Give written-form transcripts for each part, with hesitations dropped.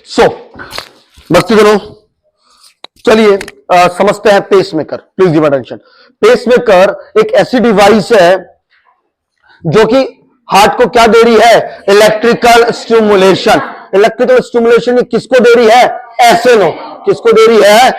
सो भक्तिजनों, चलिए समझते हैं pacemaker. Please give attention. Pacemaker एक ऐसी डिवाइस है जो कि हार्ट को क्या दे रही है? Electrical stimulation. इलेक्ट्रिकल स्टिमुलेशन किसको दे रही है? SA node. किसको दे रही है?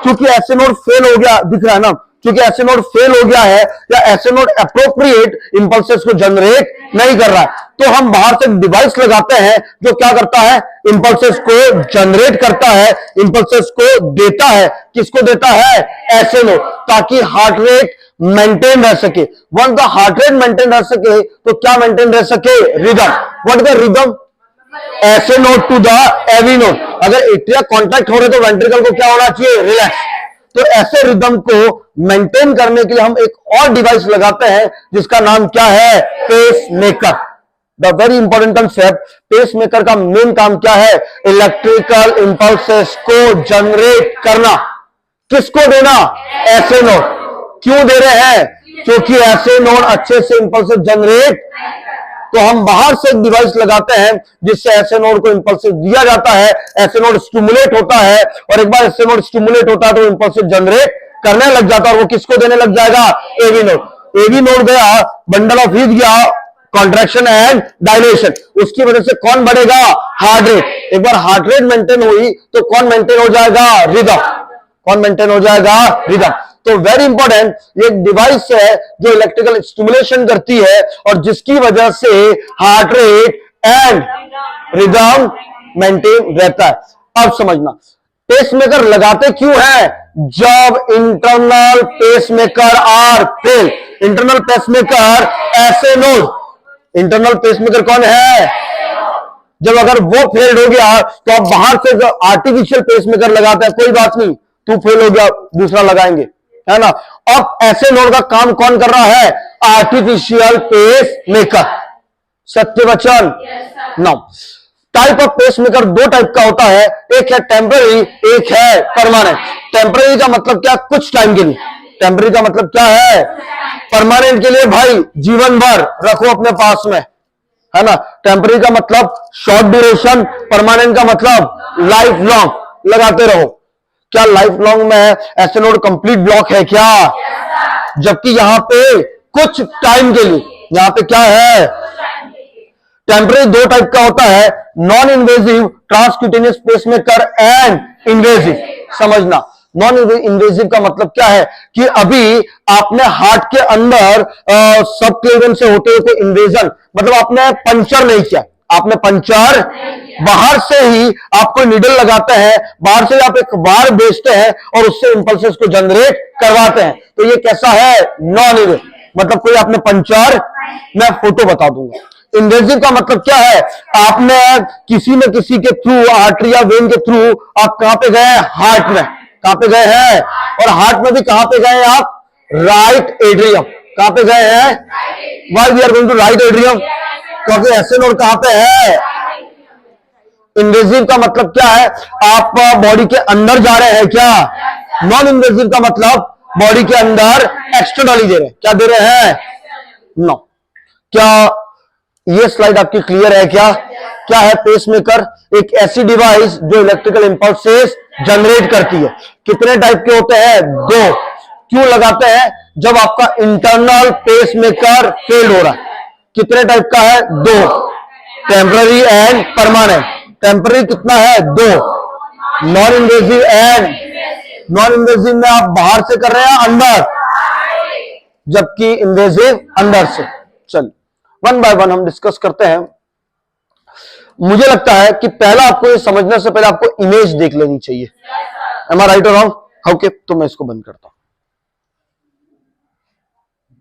क्योंकि एसए नोड फेल हो गया, दिख रहा है ना, क्योंकि एसए नोड फेल हो गया है या एसए नोड एप्रोप्रिएट इंपल्सेस को जनरेट नहीं कर रहा है, तो हम बाहर से डिवाइस लगाते हैं जो क्या करता है? इंपल्सेस को जनरेट करता है, इंपल्सेस को देता है। किसको देता है? एसए नोड, ताकि हार्ट रेट मेंटेन रह सके। When the heart rate maintain रह सके तो क्या मेंटेन रह सके? Rhythm. What the rhythm? SA node to the AV node. अगर एट्रिया कॉन्ट्रैक्ट हो रहे तो वेंट्रिकल को क्या होना चाहिए? रिलैक्स। तो ऐसे रिदम को मेंटेन करने के लिए हम एक और डिवाइस लगाते हैं जिसका नाम क्या है? Pacemaker. The very important concept, pacemaker का मेन काम क्या है? इलेक्ट्रिकल इंपल्सेस को जनरेट करना। किसको देना? SA node. क्यों दे रहे हैं? क्योंकि एसए नोड अच्छे से इंपल्सेस जनरेट, तो हम बाहर से एक डिवाइस लगाते हैं जिससे एसए नोड को इंपल्सेस दिया जाता है, एसए नोड स्टिमुलेट होता है, और एक बार एसए नोड स्टिमुलेट होता है तो इंपल्सेस जनरेट करने लग जाता है, और वो किसको देने लग जाएगा? AV node. एवी नोड गया, बंडल ऑफ हीट गया, कॉन्ट्रैक्शन एंड डायलेशन, उसकी वजह से कौन बढ़ेगा? Heart rate. एक बार हार्ट रेट मेंटेन हुई तो कौन मेंटेन हो जाएगा? रिदम। कौन मेंटेन हो जाएगा? रिदम। तो वेरी इंपॉर्टेंट, ये एक डिवाइस है जो इलेक्ट्रिकल स्टिमुलेशन करती है और जिसकी वजह से heart rate and rhythm maintain रहता है। अब समझना, पेसमेकर लगाते क्यों है? जब internal pacemaker are fail. Internal pacemaker SA node. Internal pacemaker कौन है? जब अगर वो फेल्ड हो गया तो अब बाहर से जो आर्टिफिशियल पेसमेकर लगाता है, कोई बात नहीं, तू फेल हो गया, दूसरा लगाएंगे, है ना। अब एसए नोड का काम कौन कर रहा है? Artificial pacemaker. सत्य वचन? नो। टाइप ऑफ पेसमेकर दो टाइप का होता है, एक है टेम्पररी, एक है परमानेंट। टेम्पररी का मतलब क्या? कुछ टाइम के लिए। टेम्पररी का मतलब क्या है? परमानेंट के लिए भाई जीवन भर रखो अपने पास में, है ना। टेम्पररी का मतलब शॉर्ट ड्यूरेशन, परमानेंट का मतलब लाइफ लॉन्ग लगाते रहो। क्या लाइफ लॉन्ग में एसए नोड कंप्लीट ब्लॉक है क्या? जबकि यहां पे कुछ टाइम के लिए, यहां पे क्या है? टेम्पररी दो टाइप का होता है, non invasive transcutaneous pacemaker and invasive. समझना, नॉन इन्वेजिव का मतलब क्या है कि अभी आपने हार्ट के अंदर सब क्लेवन से होते हुए कोई इन्वेजन, मतलब आपने पंचर नहीं किया, आपने पंचर बाहर से ही आप कोई निडल लगाते हैं, बाहर से आप एक बार बेचते हैं और उससे इंपल्सेस को जनरेट करवाते हैं, तो ये कैसा है? Non invasive. मतलब कोई आपने पंचर, मैं फोटो बता दूंगा। इन्वेजिव का मतलब क्या है? आपने किसी न किसी के थ्रू, आर्टरी या वेन के थ्रू आप कहां पे गए? हार्ट में। कहां पे गए हैं? और हार्ट में भी कहां पे गए हैं आप? Right atrium. कहां पे गए हैं? Why we are going to right atrium? क्योंकि एसए नोड कहां पे है? इन्वेजिव का मतलब क्या है? आप बॉडी के अंदर जा रहे हैं क्या? नॉन इन्वेजिव का मतलब बॉडी के अंदर एक्सटर्नली दे रहे हैं। क्या दे रहे हैं? नो। क्या ये स्लाइड आपकी क्लियर है क्या? क्या है पेसमेकर? एक ऐसी डिवाइस जो इलेक्ट्रिकल इंपल्सेस जनरेट करती है। कितने टाइप के होते हैं? दो। क्यों लगाते हैं? जब आपका इंटरनल पेसमेकर फेल हो रहा है। कितने टाइप का है? दो, टेम्पररी एंड परमानेंट। टेम्पररी कितना है? दो। Non invasive and, non invasive में आप बाहर से कर रहे हैं अंदर, जबकि इन्वेजिव अंदर से। चलिए वन बाय वन हम डिस्कस करते हैं। मुझे लगता है कि पहला आपको ये समझने से पहले आपको इमेज देख लेनी चाहिए। एम आई राइट और रॉन्ग? ओके, तो मैं इसको बंद करता हूं।